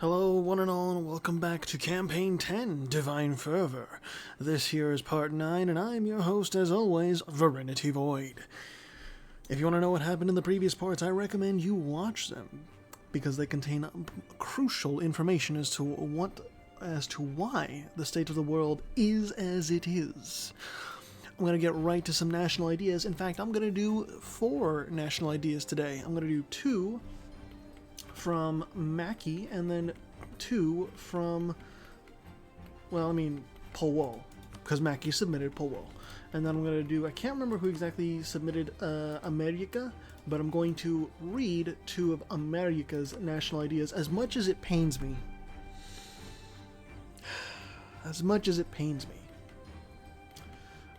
Hello, one and all, and welcome back to Campaign 10, Divine Fervor. This here is Part 9, and I'm your host, as always, Varenity Void. If you want to know what happened in the previous parts, I recommend you watch them, because they contain crucial information as to why the state of the world is as it is. I'm going to get right to some national ideas. In fact, I'm going to do 4 national ideas today. I'm going to do 2 from Mackie, and then 2 from, Polwo, because Mackie submitted Polwo. And then I'm going to do, I can't remember who exactly submitted America, but I'm going to read 2 of America's national ideas, as much as it pains me. As much as it pains me.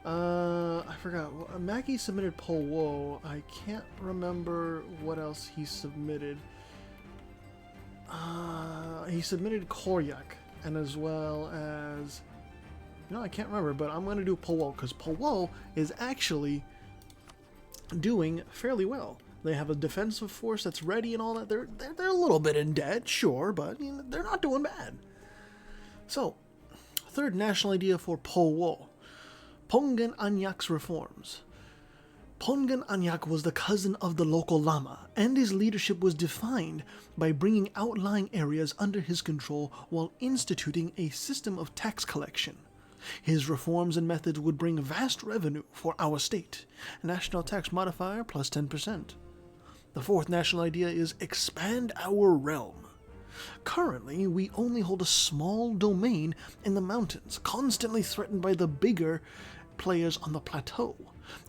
I forgot. Mackie submitted Polwo. I can't remember what else he submitted. He submitted Koryak, and as well as... I can't remember, but I'm going to do Polwo, because Polwo is actually doing fairly well. They have a defensive force that's ready and all that. They're a little bit in debt, sure, but they're not doing bad. So, third national idea for Polwo. Pongen Anyak's reforms. Pongen Anyak was the cousin of the local lama, and his leadership was defined by bringing outlying areas under his control while instituting a system of tax collection. His reforms and methods would bring vast revenue for our state. National tax modifier plus 10%. The fourth national idea is expand our realm. Currently, we only hold a small domain in the mountains, constantly threatened by the bigger players on the plateau.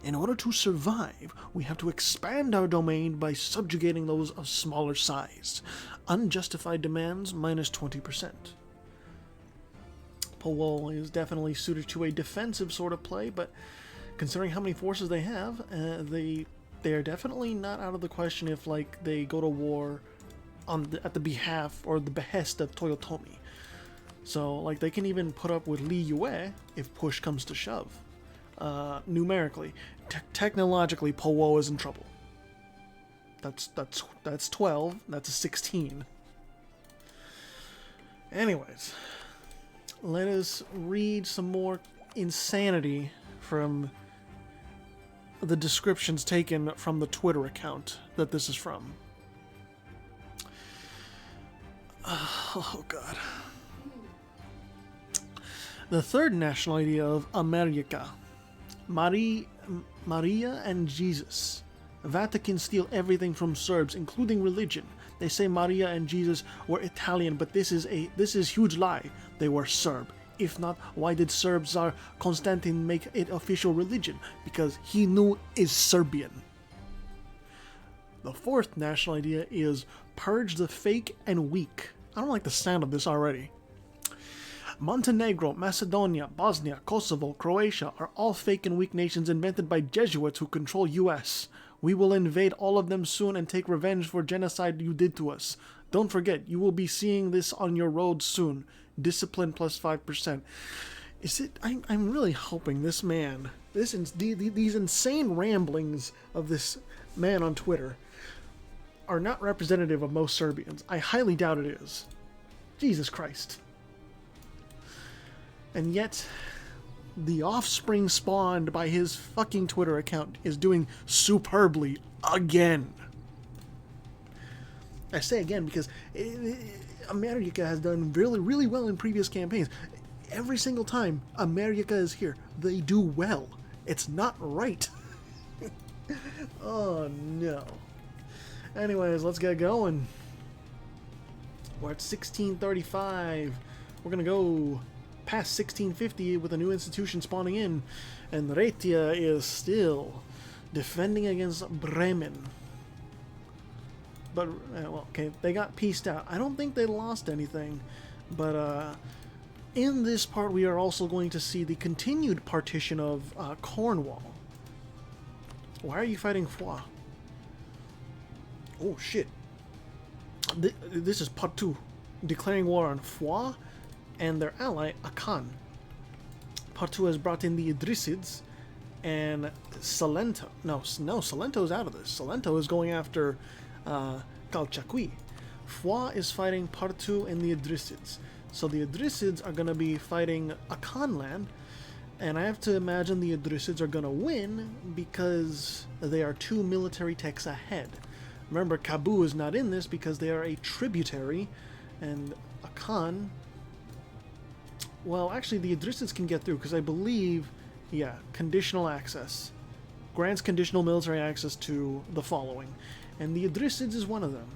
In order to survive, we have to expand our domain by subjugating those of smaller size. Unjustified demands minus 20%. Polwo is definitely suited to a defensive sort of play, but considering how many forces they have, they are definitely not out of the question if they go to war at the behalf or the behest of Toyotomi. So they can even put up with Li Yue if push comes to shove. Numerically, technologically, Polwo is in trouble. That's 12. That's a 16. Anyways, let us read some more insanity from the descriptions taken from the Twitter account that this is from. Oh God. The third national idea of America. Maria and Jesus. Vatican steal everything from Serbs, including religion. They say Maria and Jesus were Italian, but this is huge lie. They were Serb. If not, why did Czar Constantine make it official religion? Because he knew is Serbian. The fourth national idea is purge the fake and weak. I don't like the sound of this already. Montenegro, Macedonia, Bosnia, Kosovo, Croatia are all fake and weak nations invented by Jesuits who control US. We will invade all of them soon and take revenge for genocide you did to us. Don't forget, you will be seeing this on your road soon. Discipline plus 5%. I'm really hoping this man, these insane ramblings of this man on Twitter are not representative of most Serbians. I highly doubt it is. Jesus Christ. And yet, the offspring spawned by his fucking Twitter account is doing superbly again. I say again because America has done really, really well in previous campaigns. Every single time America is here, they do well. It's not right. Oh no. Anyways, let's get going. We're at 1635. We're gonna go past 1650 with a new institution spawning in, and Retia is still defending against Bremen. But, okay, they got pieced out. I don't think they lost anything, but in this part we are also going to see the continued partition of Cornwall. Why are you fighting Foix? Oh shit. This is part 2. Declaring war on Foix and their ally, Akan. Part 2 has brought in the Idrisids and Salento. No, Salento's out of this. Salento is going after Calchaqui. Foix is fighting Partu and the Idrisids. So the Idrisids are going to be fighting Akanland, and I have to imagine the Idrisids are going to win because they are 2 military techs ahead. Remember, Kabu is not in this because they are a tributary, and Akan... Well, actually, the Idrisids can get through because I believe, yeah, conditional access. Grants conditional military access to the following, and the Idrisids is one of them.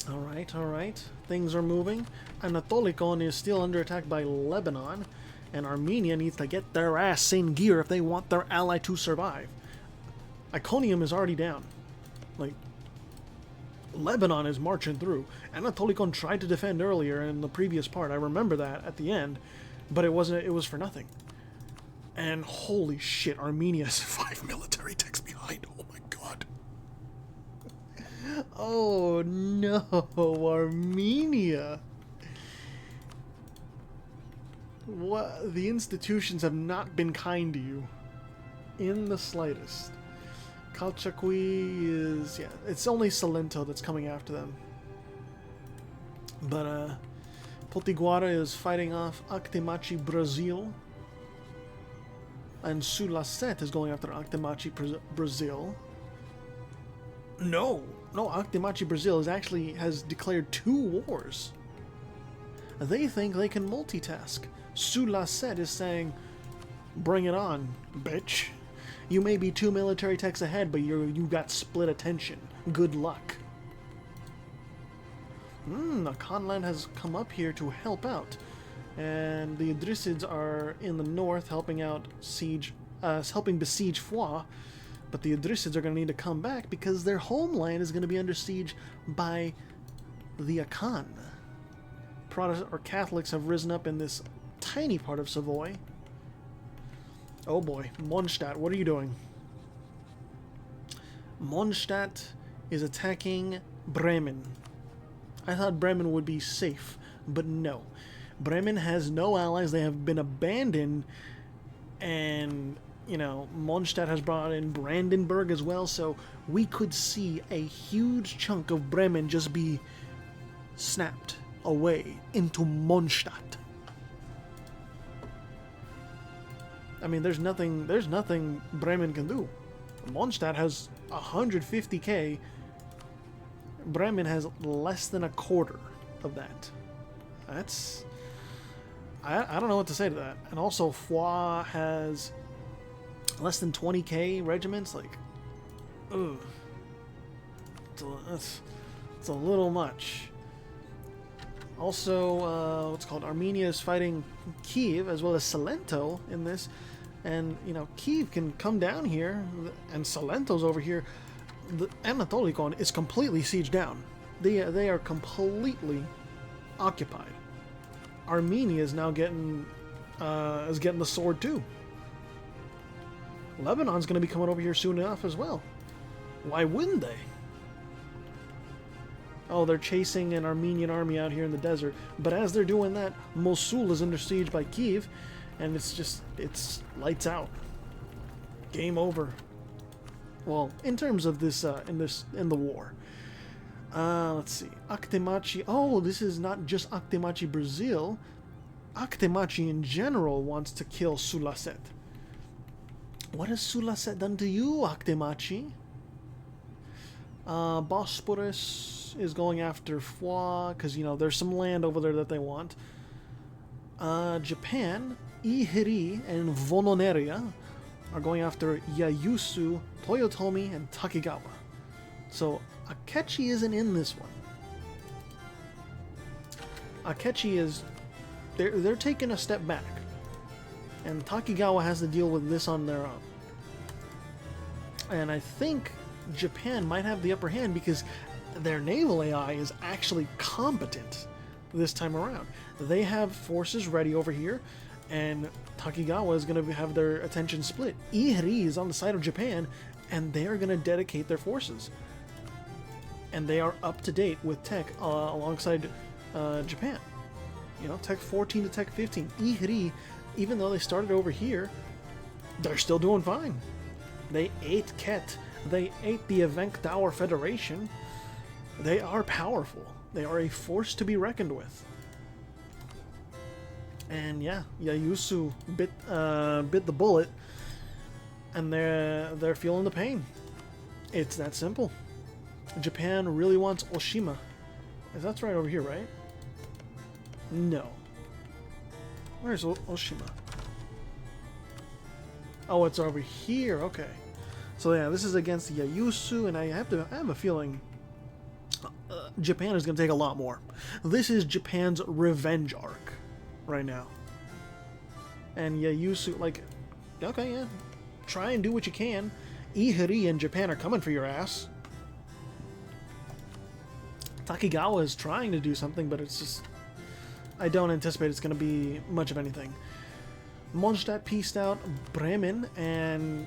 Alright, alright. Things are moving. Anatolikon is still under attack by Lebanon, and Armenia needs to get their ass in gear if they want their ally to survive. Iconium is already down. Like, Lebanon is marching through. Anatolikon tried to defend earlier in the previous part. I remember that at the end, but it was for nothing. And holy shit, Armenia is 5 military techs behind. Oh my god. Oh no, Armenia. What? The institutions have not been kind to you in the slightest. Kalchakwi is, yeah, it's only Salento that's coming after them. But Potiguara is fighting off Actemachi, Brazil. And Sulacet is going after Actemachi, Brazil. No, Actemachi, Brazil has declared 2 wars. They think they can multitask. Sulacet is saying, bring it on, bitch. You may be 2 military techs ahead, but you got split attention. Good luck. Akanland has come up here to help out. And the Idrisids are in the north helping besiege Foix. But the Idrisids are going to need to come back because their homeland is going to be under siege by the Akan. Protestant or Catholics have risen up in this tiny part of Savoy. Oh boy, Mondstadt, what are you doing? Mondstadt is attacking Bremen. I thought Bremen would be safe, but no. Bremen has no allies. They have been abandoned, and, you know, Mondstadt has brought in Brandenburg as well, so we could see a huge chunk of Bremen just be snapped away into Mondstadt. I mean, there's nothing Bremen can do. Mondstadt has 150k. Bremen has less than a quarter of that. That's... I don't know what to say to that. And also, Foix has less than 20k regiments. Like, ugh. It's a little much. Also, what's called Armenia is fighting Kiev as well as Salento in this. And, you know, Kiev can come down here, and Salento's over here. The Anatolikon is completely sieged down. They are completely occupied. Armenia is now getting the sword too. Lebanon's going to be coming over here soon enough as well. Why wouldn't they? Oh, they're chasing an Armenian army out here in the desert. But as they're doing that, Mosul is under siege by Kiev, and it's lights out. Game over. Well, in terms of this, in the war. Let's see. Actemachi. Oh, this is not just Actemachi, Brazil. Actemachi in general wants to kill Sulacet. What has Sulacet done to you, Actemachi? Bosporus is going after Foix because, you know, there's some land over there that they want. Japan, Ihiri, and Vononeria are going after Yayusu, Toyotomi, and Takigawa. So Akechi isn't in this one. Akechi is... They're taking a step back. And Takigawa has to deal with this on their own. And I think Japan might have the upper hand because their naval AI is actually competent this time around. They have forces ready over here, and Takigawa is going to have their attention split. Ihiri is on the side of Japan, and they are going to dedicate their forces. And they are up to date with tech alongside Japan. You know, tech 14 to tech 15. Ihiri, even though they started over here, they're still doing fine. They ate Ket. They ate the Evenk Tower Federation. They are powerful. They are a force to be reckoned with. And yeah, Yayusu bit the bullet, and they're feeling the pain. It's that simple. Japan really wants Oshima. That's right over here, right? No. Where's Oshima? Oh, it's over here. Okay. So yeah, this is against Yayusu, and I have a feeling Japan is going to take a lot more. This is Japan's revenge arc right now. And Yayusu, like, okay, yeah, try and do what you can. Ihiri and Japan are coming for your ass. Takigawa is trying to do something, but it's just, I don't anticipate it's going to be much of anything. Mondstadt pieced out Bremen, and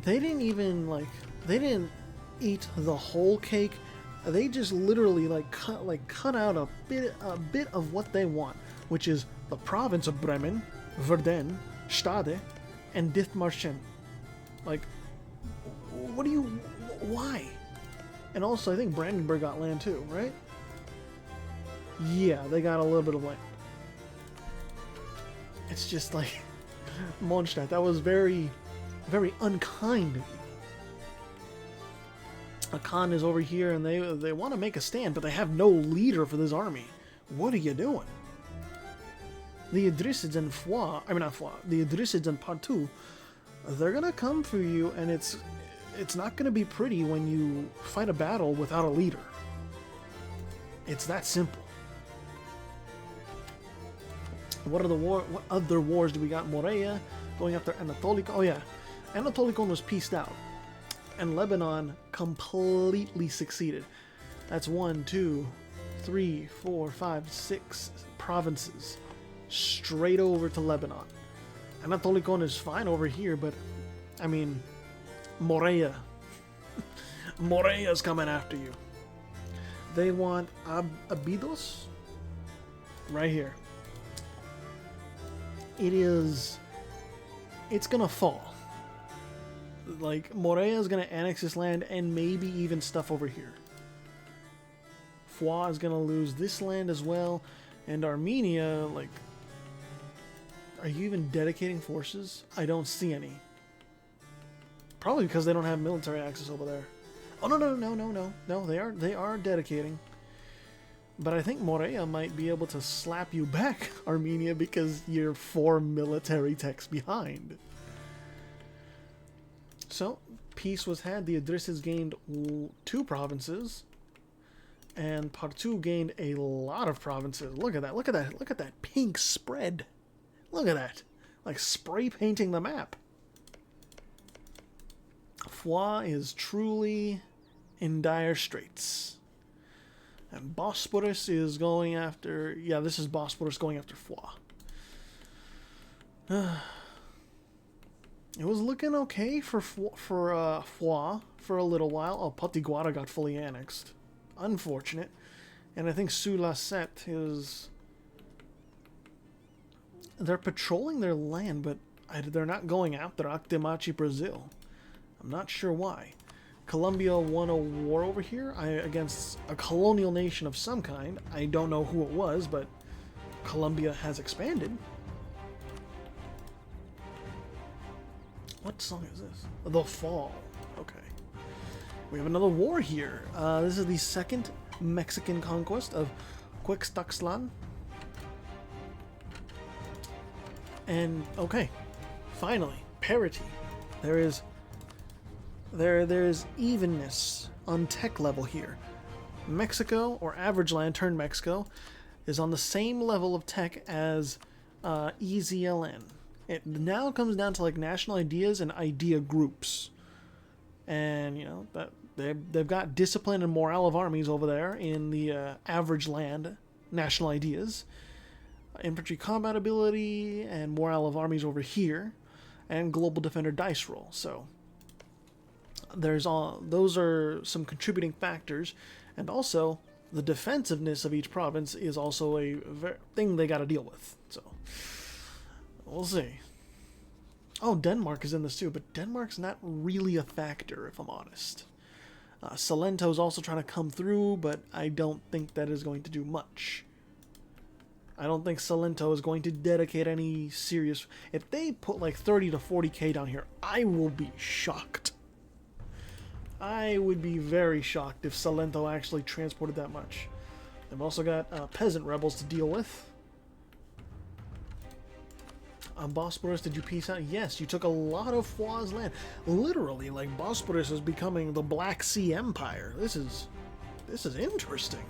they didn't even, like, they didn't eat the whole cake. They just literally cut out a bit of what they want, which is the province of Bremen, Verden, Stade, and Dithmarschen. Like, what do you, why? And also, I think Brandenburg got land too, right? Yeah, they got a little bit of land. It's just like, Mondstadt, that was very, very unkind of you. Akan is over here, and they want to make a stand, but they have no leader for this army. What are you doing? The Idrisids and the Idrisids and Partu, they're gonna come for you, and it's not gonna be pretty when you fight a battle without a leader. It's that simple. What other wars do we got? Morea going after Anatolikon. Oh yeah, Anatolikon was pieced out, and Lebanon completely succeeded. That's 1, 2, 3, 4, 5, 6 provinces straight over to Lebanon. Anatolikon is fine over here, but I mean, Morea. Morea's coming after you. They want Abydos right here. It's gonna fall. Like, Morea is gonna annex this land and maybe even stuff over here. Foix is gonna lose this land as well, and Armenia, like, are you even dedicating forces? I don't see any. Probably because they don't have military access over there. Oh no, they are dedicating. But I think Morea might be able to slap you back, Armenia, because you're 4 military techs behind. So, peace was had. The Idrisids gained 2 provinces, and Partu gained a lot of provinces. Look at that, look at that, look at that pink spread. Look at that. Like spray painting the map. Foix is truly in dire straits. And Bosporus is going after... Yeah, this is Bosporus going after Foix. It was looking okay for Foix for a little while. Oh, Potiguara got fully annexed. Unfortunate. And I think Sulacet is... They're patrolling their land, but they're not going after Actemachi, Brazil. I'm not sure why. Colombia won a war over here against a colonial nation of some kind. I don't know who it was, but Colombia has expanded. What song is this? The Fall. Okay. We have another war here. This is the second Mexican conquest of Quextaxlan. And, okay. Finally, parity. There is evenness on tech level here. Mexico, or average land turned Mexico, is on the same level of tech as EZLN. It now comes down to like national ideas and idea groups, and you know that they've got discipline and morale of armies over there in the average land national ideas, infantry combat ability and morale of armies over here, and global defender dice roll. So those are some contributing factors, and also the defensiveness of each province is also a thing they got to deal with. So we'll see. Oh, Denmark is in this too, but Denmark's not really a factor, if I'm honest. Salento's also trying to come through, but I don't think that is going to do much. I don't think Salento is going to dedicate any serious... If they put like 30 to 40k down here, I will be shocked. I would be very shocked if Salento actually transported that much. They've also got peasant rebels to deal with. Bosporus, did you peace out? Yes, you took a lot of Foi's land. Literally, like, Bosporus is becoming the Black Sea Empire. This is interesting.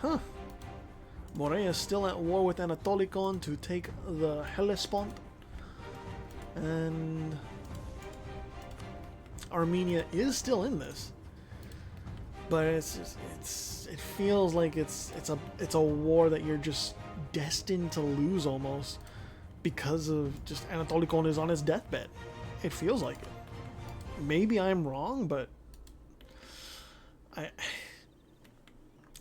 Huh. Morea is still at war with Anatolikon to take the Hellespont. And Armenia is still in this. But it feels like it's a war that you're just destined to lose almost because of just Anatolikon is on his deathbed. It feels like it. Maybe I'm wrong, but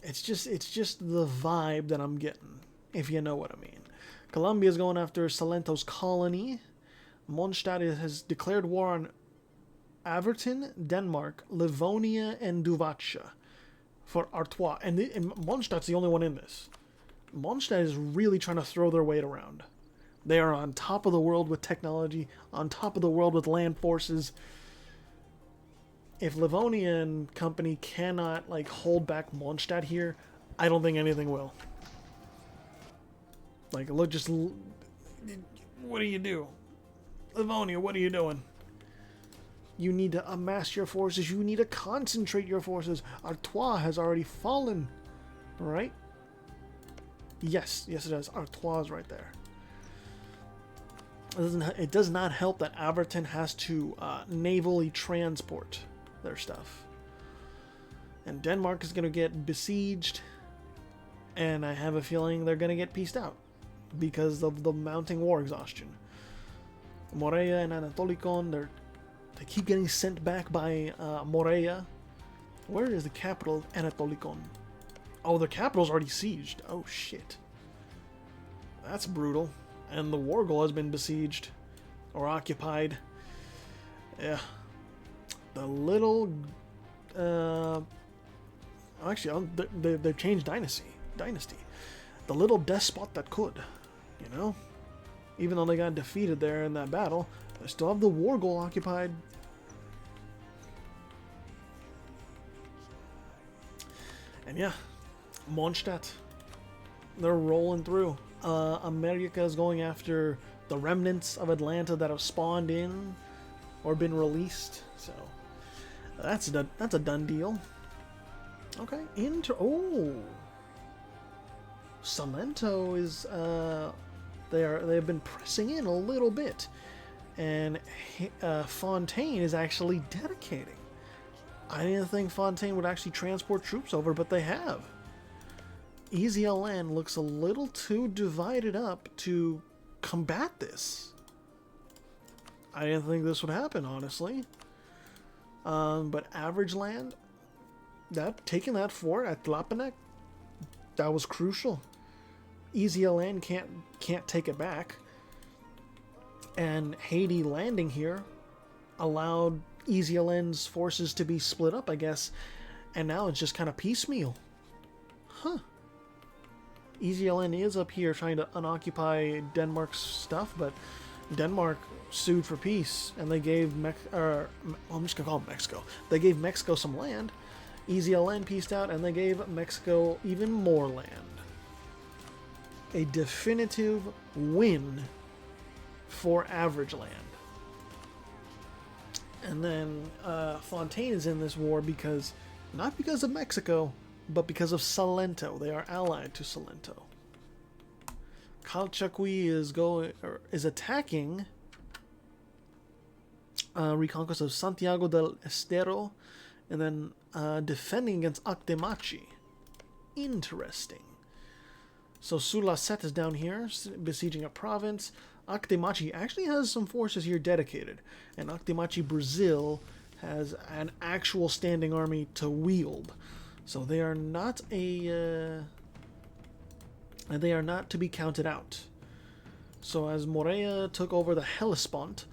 it's just the vibe that I'm getting, if you know what I mean. Colombia is going after Salento's colony. Mondstadt has declared war on Averton, Denmark, Livonia, and Duvacha for Artois. And Mondstadt's the only one in this. Mondstadt is really trying to throw their weight around. They are on top of the world with technology, on top of the world with land forces. If Livonia and company cannot like hold back Mondstadt here, I don't think anything will. Like, look, just what do you do? Livonia, what are you doing? You need to amass your forces. You need to concentrate your forces. Artois has already fallen, right? Yes, it does. Artois is right there. It does not help that Averton has to navally transport their stuff. And Denmark is going to get besieged. And I have a feeling they're going to get pieced out because of the mounting war exhaustion. Morea and Anatolikon, they keep getting sent back by Morea. Where is the capital of Anatolikon? Oh, the capital's already sieged. Oh, shit. That's brutal. And the war goal has been besieged. Or occupied. Yeah. The little... actually, they've changed dynasty. The little despot that could. You know? Even though they got defeated there in that battle, they still have the war goal occupied. And yeah. Mondstadt, they're rolling through. America is going after the remnants of Atlanta that have spawned in or been released. So that's a done deal. Okay, Salento is they've been pressing in a little bit, and Fontaine is actually dedicating. I didn't think Fontaine would actually transport troops over, but they have. Easy LN looks a little too divided up to combat this. I didn't think this would happen, honestly. But average land, taking that fort at Tlapanek, that was crucial. Easy LN can't take it back. And Haiti landing here allowed Easy LN's forces to be split up, I guess. And now it's just kind of piecemeal. Huh. Easy LN is up here trying to unoccupy Denmark's stuff, but Denmark sued for peace, and they gave I'm just gonna call it Mexico. They gave Mexico some land. Easy LN pieced out, and they gave Mexico even more land. A definitive win for average land. And then Fontaine is in this war not because of Mexico, but because of Salento. They are allied to Salento. Calchaquí is attacking reconquest of Santiago del Estero, and then defending against Actemachi. Interesting. So Sulacet is down here, besieging a province. Actemachi actually has some forces here dedicated, and Actemachi Brazil has an actual standing army to wield. So they are not to be counted out. So as Morea took over the Hellespont,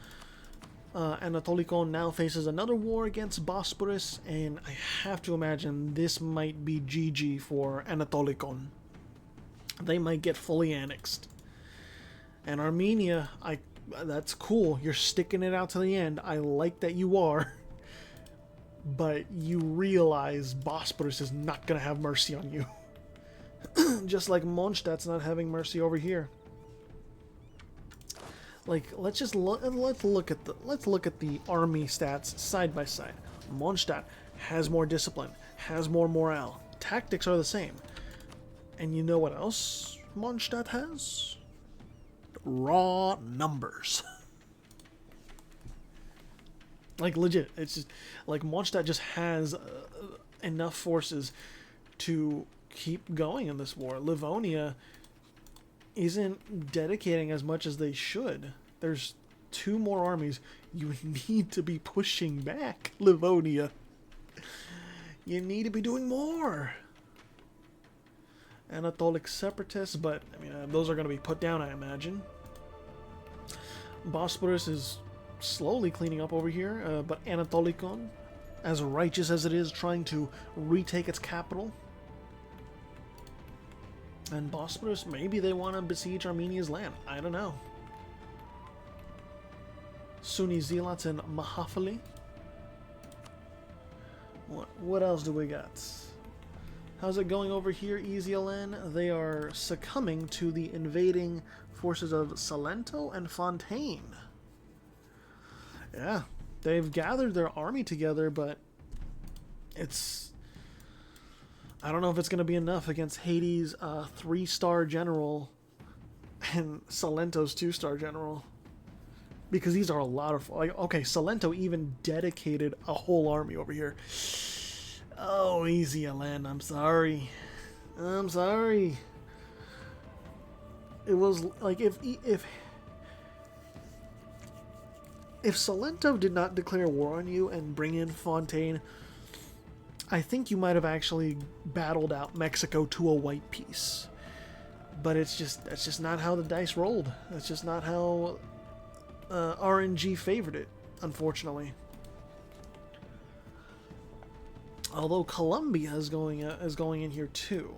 Anatolikon now faces another war against Bosporus, and I have to imagine this might be GG for Anatolikon. They might get fully annexed. And Armenia, that's cool. You're sticking it out to the end. I like that you are. But you realize Bosporus is not going to have mercy on you. Just like Mondstadt's not having mercy over here. Like, let's look at the army stats side by side. Mondstadt has more discipline, has more morale. Tactics are the same. And you know what else Mondstadt has? Raw numbers. Like, legit. It's just like Mondstadt just has enough forces to keep going in this war. Livonia isn't dedicating as much as they should. There's 2 more armies. You need to be pushing back, Livonia. You need to be doing more. Anatolic separatists, but I mean, those are going to be put down, I imagine. Bosporus is slowly cleaning up over here, but Anatolikon, as righteous as it is, trying to retake its capital. And Bosporus, maybe they want to besiege Armenia's land. I don't know. Sunni Zealots in Mahafali. What else do we got? How's it going over here, EZLN? They are succumbing to the invading forces of Salento and Fontaine. Yeah, they've gathered their army together, but it's... I don't know if it's going to be enough against Hades' 3-star general and Salento's 2-star general. Because these are a lot of... Like, okay, Salento even dedicated a whole army over here. Oh, easy, Alan. I'm sorry. I'm sorry. It was like if Salento did not declare war on you and bring in Fontaine, I think you might have actually battled out Mexico to a white piece. But that's just not how the dice rolled. That's just not how RNG favored it, unfortunately. Although Colombia is going in here too.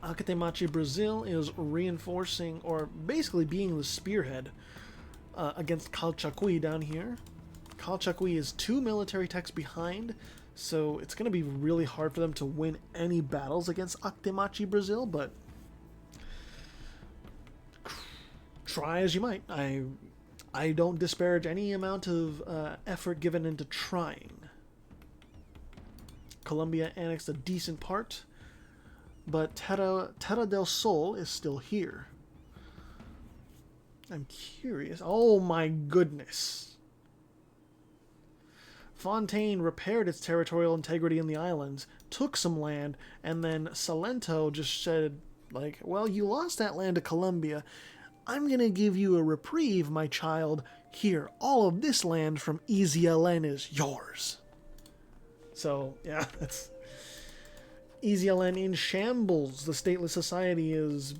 Akatemachi Brazil is reinforcing, or basically being the spearhead against Calchaquí down here. Calchaquí is 2 military techs behind, so it's going to be really hard for them to win any battles against Akatemachi Brazil, but try as you might. I don't disparage any amount of effort given into trying. Colombia annexed a decent part, but Terra del Sol is still here. I'm curious. Oh my goodness. Fontaine repaired its territorial integrity in the islands, took some land, and then Salento just said, like, well, you lost that land to Colombia. I'm going to give you a reprieve, my child. Here, all of this land from EZLN is yours. So, yeah, that's... EZLN in shambles. The stateless society is,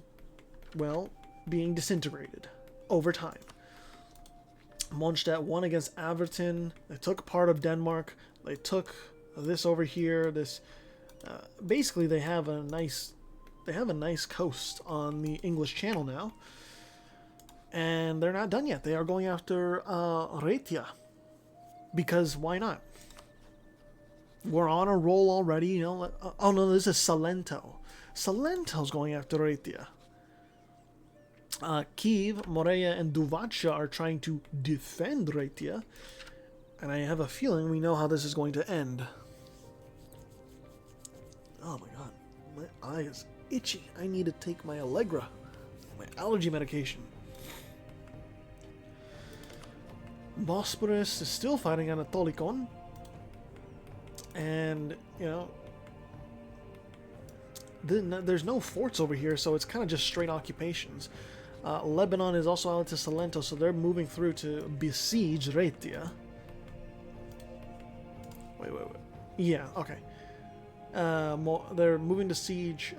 well, being disintegrated over time. Mondstadt won against Averton. They took part of Denmark. They took this over here. This, basically, they have a nice coast on the English Channel now. And they're not done yet. They are going after Rhaetia. Because why not? We're on a roll already, you know. Oh no, this is Salento. Salento's going after Rhaetia. Kiev, Morea, and Duvacha are trying to defend Rhaetia. And I have a feeling we know how this is going to end. Oh my god. My eye is itchy. I need to take my Allegra. My allergy medication. Bosporus is still fighting Anatolikon. And, you know, there's no forts over here, so it's kind of just straight occupations. Lebanon is also allied to Salento, so they're moving through to besiege Rhaetia. Wait. Yeah, okay. They're moving to siege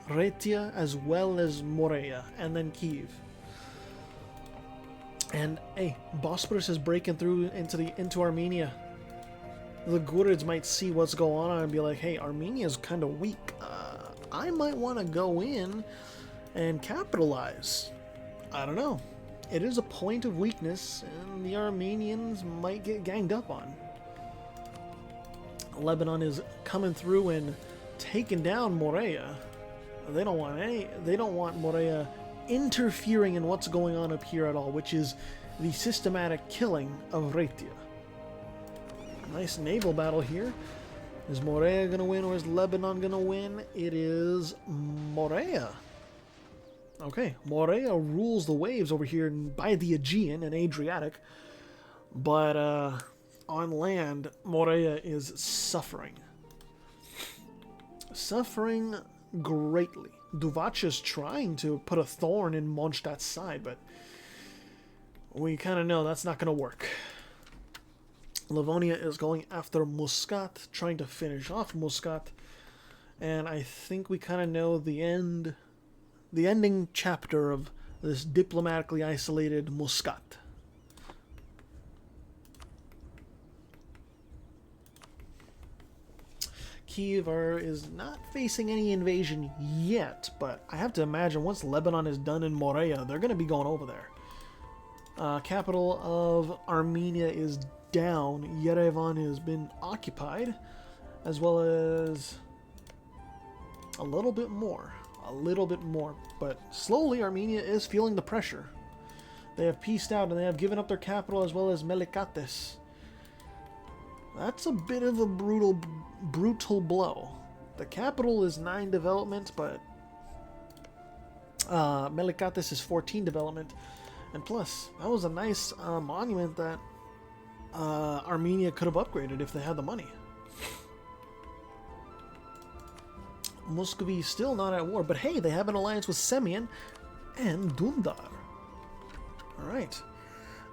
Rhetia as well as Morea, and then Kiev. And hey, Bosporus is breaking through into Armenia. The Gurids might see what's going on and be like, hey, Armenia's kind of weak. I might want to go in and capitalize. I don't know. It is a point of weakness, and the Armenians might get ganged up on. Lebanon is coming through and taking down Morea. They don't want Morea interfering in what's going on up here at all, which is the systematic killing of Rhetia. Nice naval battle here. Is Morea gonna win or is Lebanon gonna win? It is Morea. Okay, Morea rules the waves over here by the Aegean and Adriatic, but on land, Morea is suffering. Suffering greatly. Duvacha's trying to put a thorn in Mondstadt's side, but we kind of know that's not going to work. Livonia is going after Muscat, trying to finish off Muscat, and I think we kind of know the ending chapter of this diplomatically isolated Muscat. Kiev is not facing any invasion yet, but I have to imagine once Lebanon is done in Morea, they're going to be going over there. Capital of Armenia is down. Yerevan has been occupied, as well as a little bit more. But slowly Armenia is feeling the pressure. They have pieced out and they have given up their capital as well as Melikates. That's a bit of a brutal blow. The capital is 9 development, but Melikates is 14 development. And plus, that was a nice monument that Armenia could have upgraded if they had the money. Muscovy is still not at war, but hey, they have an alliance with Semyon and Dundar. Alright.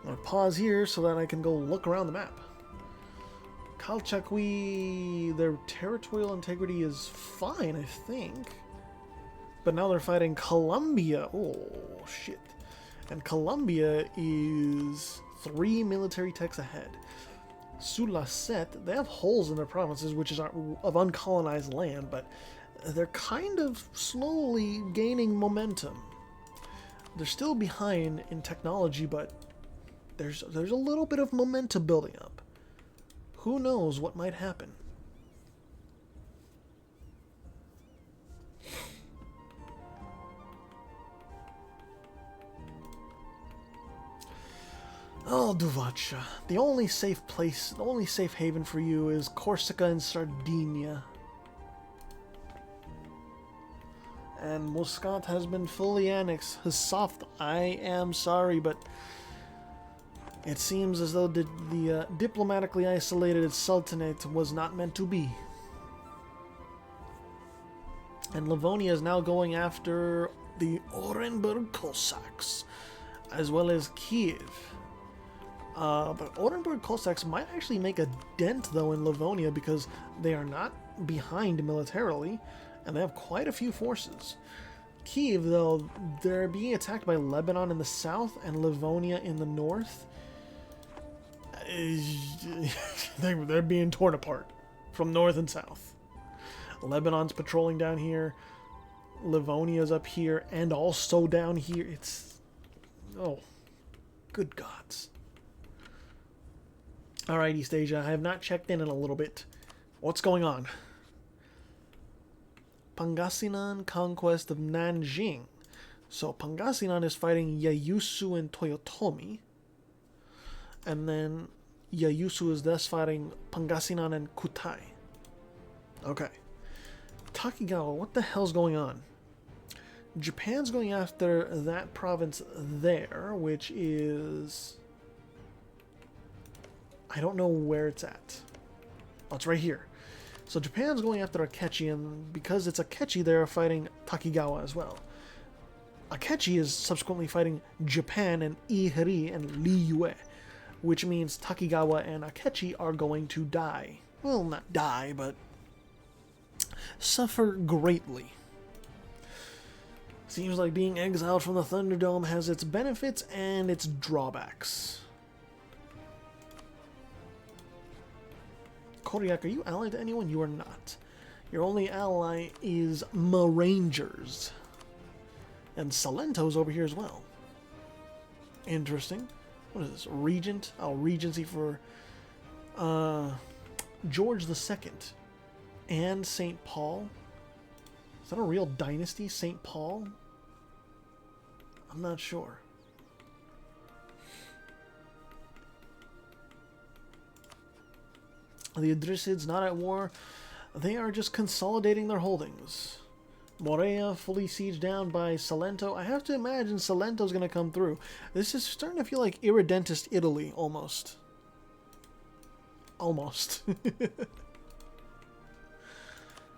I'm going to pause here so that I can go look around the map. Kalchakwi, their territorial integrity is fine, I think. But now they're fighting Colombia. Oh, shit. And Colombia is 3 military techs ahead. Sulacet, they have holes in their provinces, which is of uncolonized land, but they're kind of slowly gaining momentum. They're still behind in technology, but there's a little bit of momentum building up. Who knows what might happen? Oh, Duvacha. The only safe place, the only safe haven for you is Corsica and Sardinia. And Muscat has been fully annexed. Soft, I am sorry, but it seems as though the diplomatically isolated Sultanate was not meant to be. And Livonia is now going after the Orenburg Cossacks, as well as Kiev. But Orenburg Cossacks might actually make a dent, though, in Livonia, because they are not behind militarily, and they have quite a few forces. Kiev, though, they're being attacked by Lebanon in the south and Livonia in the north. They're being torn apart from north and south. Lebanon's patrolling down here. Livonia's up here and also down here. It's... oh, good gods. Alright, East Asia. I have not checked in a little bit. What's going on? Pangasinan conquest of Nanjing. So Pangasinan is fighting Ieyasu and Toyotomi. And then Ieyasu is thus fighting Pangasinan and Kutai. Okay. Takigawa, what the hell's going on? Japan's going after that province there, which is... I don't know where it's at. Oh, it's right here. So Japan's going after Akechi, and because it's Akechi, they're fighting Takigawa as well. Akechi is subsequently fighting Japan and Ihiri and Liyue, which means Takigawa and Akechi are going to die. Well, not die, but suffer greatly. Seems like being exiled from the Thunderdome has its benefits and its drawbacks. Koryak, are you allied to anyone? You are not. Your only ally is Marangers. And Salento's over here as well. Interesting. What is this? Regent? Oh, Regency for George II and St. Paul. Is that a real dynasty, St. Paul? I'm not sure. The Idrisids not at war. They are just consolidating their holdings. Morea fully sieged down by Salento. I have to imagine Salento's going to come through. This is starting to feel like Irredentist Italy, almost. Almost.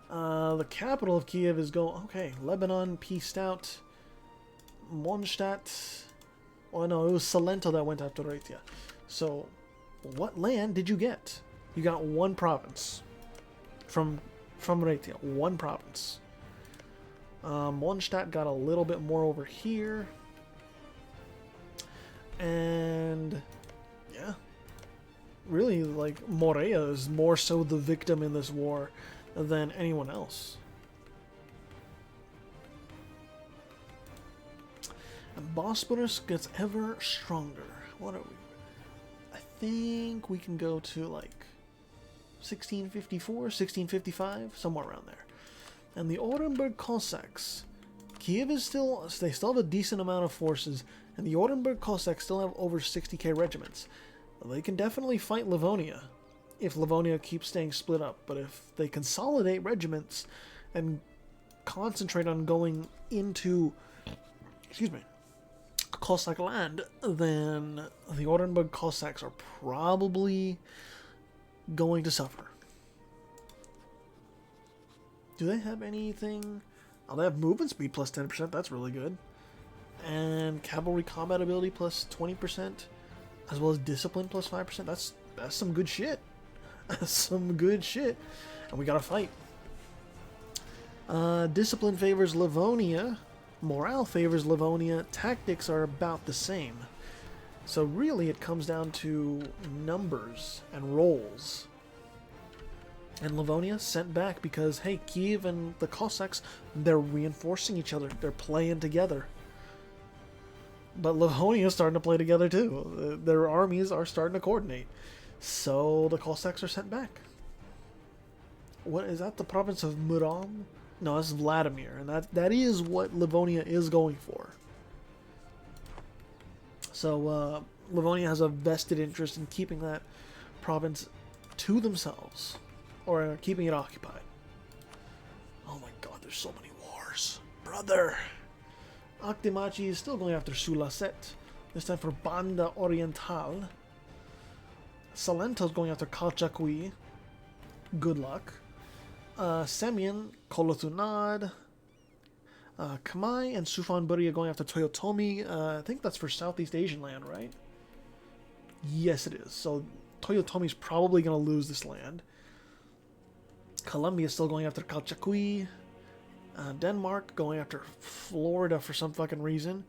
The capital of Kiev is going... Okay, Lebanon pieced out. Mondstadt. Oh no, it was Salento that went after Rhaetia. So, what land did you get? You got one province. From Rhaetia. One province. Mondstadt got a little bit more over here. And... yeah. Really, like, Morea is more so the victim in this war than anyone else. And Bosporus gets ever stronger. What are we? I think we can go to like 1654, 1655, somewhere around there. And the Orenburg Cossacks. Kiev is still, they still have a decent amount of forces, and the Orenburg Cossacks still have over 60k regiments. They can definitely fight Livonia if Livonia keeps staying split up, but if they consolidate regiments and concentrate on going into, excuse me, Cossack land, then the Orenburg Cossacks are probably going to suffer. Do they have anything? Oh, they have movement speed plus 10%. That's really good. And cavalry combat ability plus 20%, as well as discipline plus 5%. That's some good shit. That's some good shit. And we gotta fight. Discipline favors Livonia. Morale favors Livonia. Tactics are about the same. So really it comes down to numbers and rolls. And Livonia sent back because, hey, Kiev and the Cossacks, they're reinforcing each other. They're playing together. But Livonia is starting to play together too. Their armies are starting to coordinate. So the Cossacks are sent back. What is that? The province of Murom? No, that's Vladimir, and that is what Livonia is going for. So Livonia has a vested interest in keeping that province to themselves, or keeping it occupied. Oh my God, there's so many wars, brother. Aktimachi is still going after Sulacet, this time for Banda Oriental. Salento's going after Kalchakui. Good luck. Semyon, Kolothunad, Kamai, and Sufanburi are going after Toyotomi. I think that's for Southeast Asian land, right? Yes, it is. So Toyotomi's probably going to lose this land. Colombia is still going after Kalchakui. Denmark going after Florida for some fucking reason.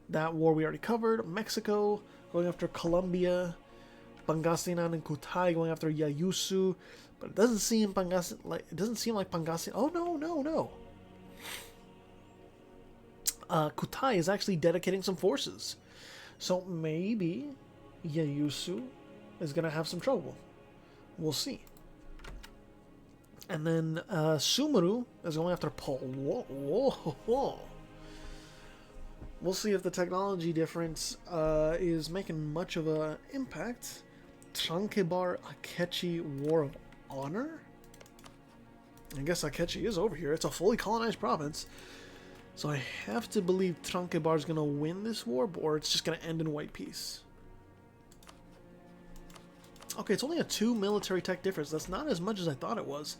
That war we already covered. Mexico going after Colombia. Pangasinan and Kutai going after Yayusu. But it doesn't seem like Pangasinan. Oh no. Kutai is actually dedicating some forces. So maybe Yayusu is gonna have some trouble. We'll see. And then Sumeru is going after Paul. Whoa. We'll see if the technology difference is making much of an impact. Trankebar Akechi War of Honor? I guess Akechi is over here. It's a fully colonized province. So I have to believe Trankebar is going to win this war, or it's just going to end in white peace. Okay, it's only a 2 military tech difference. That's not as much as I thought it was.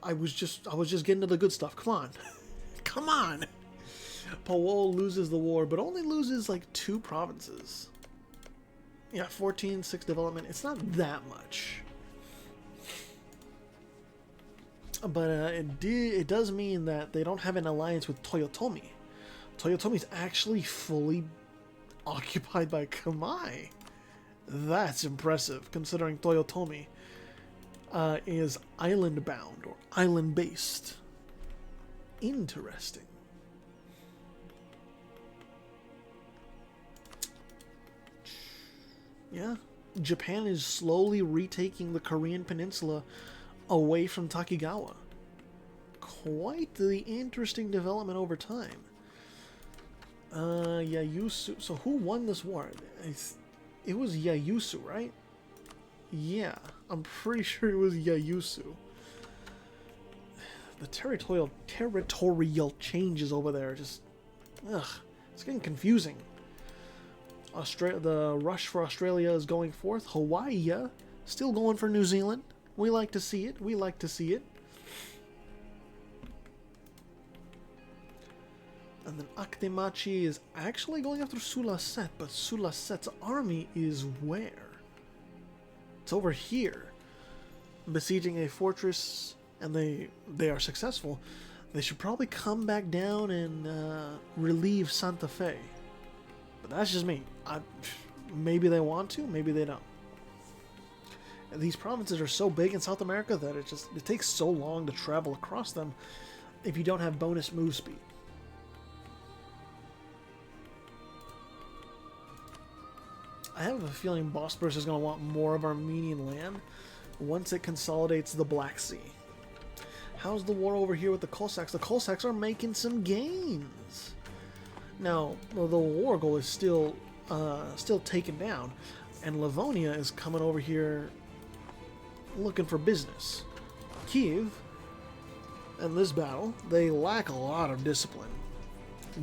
I was just getting to the good stuff. Come on. Come on. Powol loses the war, but only loses like 2 provinces. Yeah, 14, 6 development. It's not that much. But it does mean that they don't have an alliance with Toyotomi. Toyotomi's actually fully occupied by Kamai. That's impressive, considering Toyotomi is island-bound or island-based. Interesting. Yeah, Japan is slowly retaking the Korean peninsula away from Takigawa. Quite the interesting development over time. Yayusu. So who won this war? It was Yayusu, right? Yeah, I'm pretty sure it was Yayusu. The territorial changes over there just, it's getting confusing. The rush for Australia is going forth. Hawaii, still going for New Zealand. We like to see it. We like to see it. And then Akitemachi is actually going after Sulaset, but Sulaset's army is where? It's over here. Besieging a fortress, and they are successful. They should probably come back down and relieve Santa Fe. But that's just me. Maybe they want to, maybe they don't. And these provinces are so big in South America that it takes so long to travel across them if you don't have bonus move speed. I have a feeling Bosporus is going to want more of Armenian land once it consolidates the Black Sea. How's the war over here with the Cossacks? The Cossacks are making some gains. Now, the war goal is still taken down, and Livonia is coming over here looking for business. Kiev, in this battle, they lack a lot of discipline.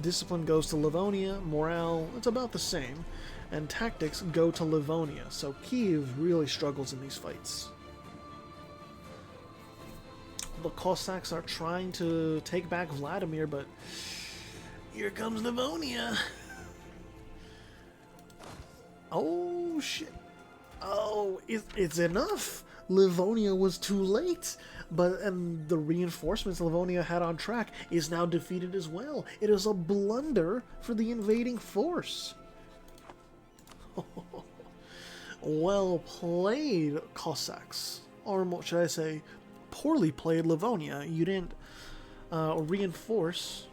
Discipline goes to Livonia, morale, it's about the same, and tactics go to Livonia, so Kiev really struggles in these fights. The Cossacks are trying to take back Vladimir, but here comes Livonia. Oh, shit. Oh, it's enough. Livonia was too late. And the reinforcements Livonia had on track is now defeated as well. It is a blunder for the invading force. Well played, Cossacks. Or should I say, poorly played Livonia. You didn't reinforce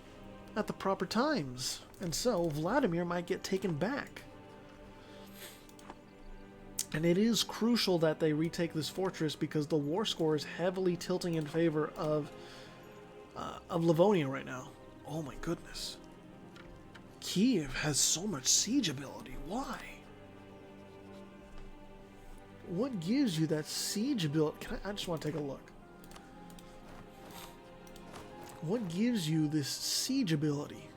at the proper times. And so Vladimir might get taken back. And it is crucial that they retake this fortress because the war score is heavily tilting in favor of Livonia right now. Oh my goodness. Kiev has so much siege ability. Why? What gives you that siege ability? I just want to take a look. What gives you this siege ability?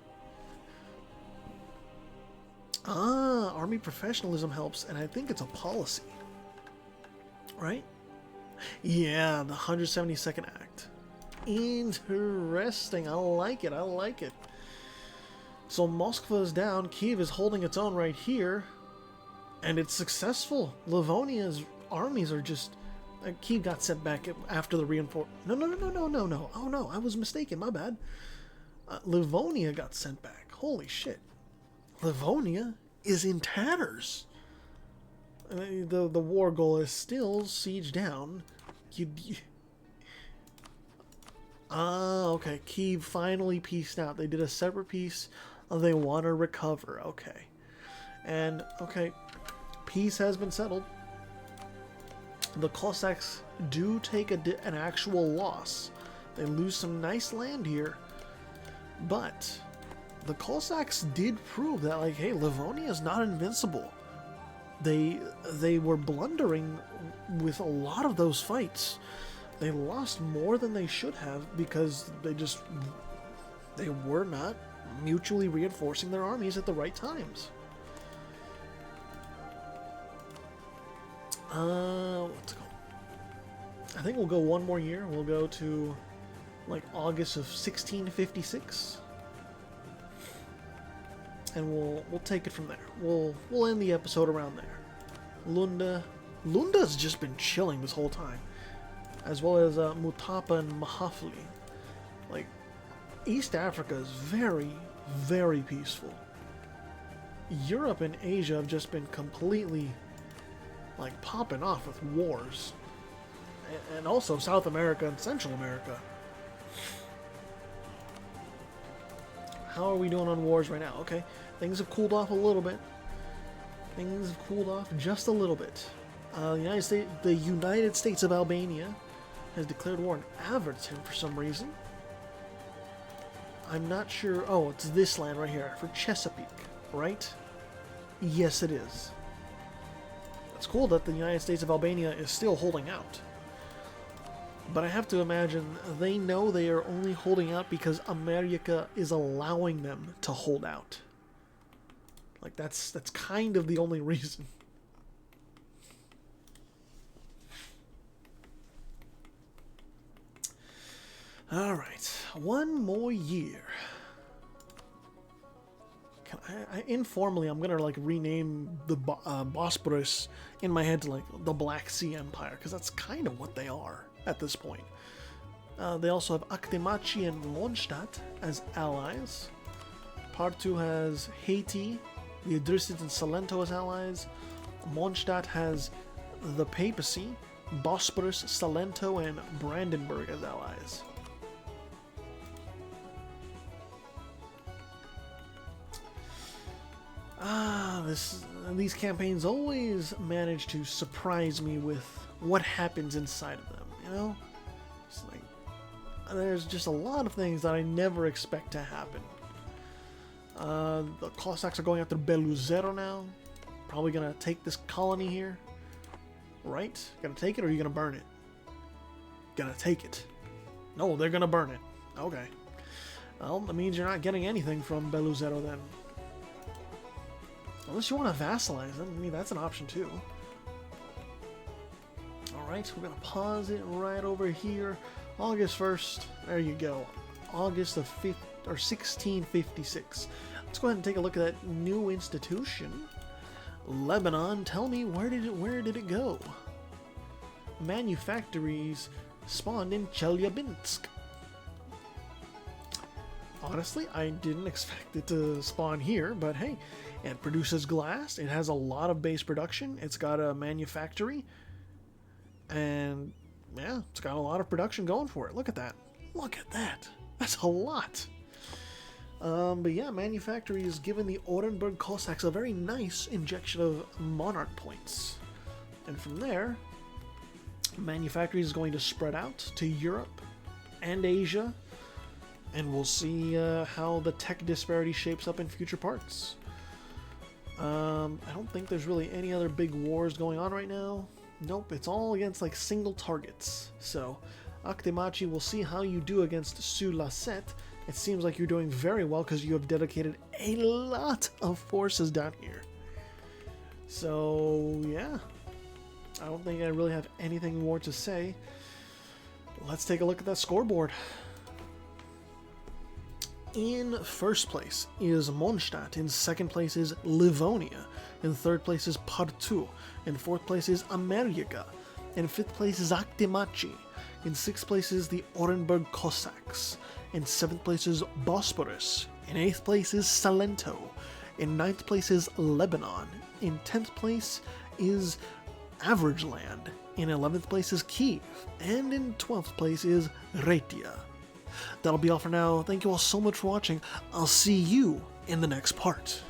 Army professionalism helps, and I think it's a policy. Right? Yeah, the 172nd Act. Interesting. I like it. I like it. So Moskva is down. Kiev is holding its own right here. And it's successful. Livonia's armies are just... Kiev got sent back after the reinforcement. No. Oh no, I was mistaken. My bad. Livonia got sent back. Holy shit. Livonia is in tatters. The war goal is still siege down. Okay. Kiev finally pieced out. They did a separate piece. They want to recover. Okay. And, okay. Peace has been settled. The Cossacks do take an actual loss. They lose some nice land here. But the Cossacks did prove that, like, hey, Livonia is not invincible. They were blundering with a lot of those fights. They lost more than they should have because they were not mutually reinforcing their armies at the right times. What's it called? I think we'll go one more year. We'll go to like August of 1656. And we'll take it from there. We'll end the episode around there. Lunda's just been chilling this whole time. as well as Mutapa and Mahafli. Like, East Africa is very, very peaceful. Europe and Asia have just been completely, like, popping off with wars. And also South America and Central America. How are we doing on wars right now? Okay, things have cooled off a little bit. Things have cooled off just a little bit. The United States of Albania has declared war on Averton for some reason. I'm not sure. Oh, it's this land right here for Chesapeake, right? Yes, it is. It's cool that the United States of Albania is still holding out. But I have to imagine they know they are only holding out because America is allowing them to hold out. Like, that's kind of the only reason. Alright, one more year. Informally, I'm gonna like rename the Bosporus in my head to like the Black Sea Empire, because that's kind of what they are at this point. They also have Akdemachi and Mondstadt as allies. Part 2 has Haiti, the Idrisids and Salento as allies. Mondstadt has the Papacy, Bosporus, Salento, and Brandenburg as allies. These campaigns always manage to surprise me with what happens inside of them, you know? It's like, there's just a lot of things that I never expect to happen. The Cossacks are going after Beluzero now. Probably gonna take this colony here. Right? Gonna take it, or are you gonna burn it? Gonna take it. No, they're gonna burn it. Okay. Well, that means you're not getting anything from Beluzero then. Unless you want to vassalize them. I mean, that's an option too. Alright, so we're going to pause it right over here. August 1st. There you go. August of 1656. Let's go ahead and take a look at that new institution. Lebanon. Tell me, where did it go? Manufactories spawned in Chelyabinsk. Honestly, I didn't expect it to spawn here, but hey, it produces glass. It has a lot of base production. It's got a manufactory, and yeah, it's got a lot of production going for it. Look at that. Look at that. That's a lot. But yeah, manufactory is giving the Orenburg Cossacks a very nice injection of monarch points. And from there, manufactory is going to spread out to Europe and Asia. And we'll see how the tech disparity shapes up in future parts. I don't think there's really any other big wars going on right now. Nope, it's all against like single targets. So, Akdemachi, we'll see how you do against Sulacet. It seems like you're doing very well because you have dedicated a lot of forces down here. So, yeah. I don't think I really have anything more to say. Let's take a look at that scoreboard. In first place is Mondstadt. In second place is Livonia. In third place is Partu. In fourth place is America. In fifth place is Akdemachi. In sixth place is the Orenburg Cossacks. In seventh place is Bosporus. In eighth place is Salento. In ninth place is Lebanon. In 10th place is Average Land. In 11th place is Kiev. And in 12th place is Retia. That'll be all for now. Thank you all so much for watching. I'll see you in the next part.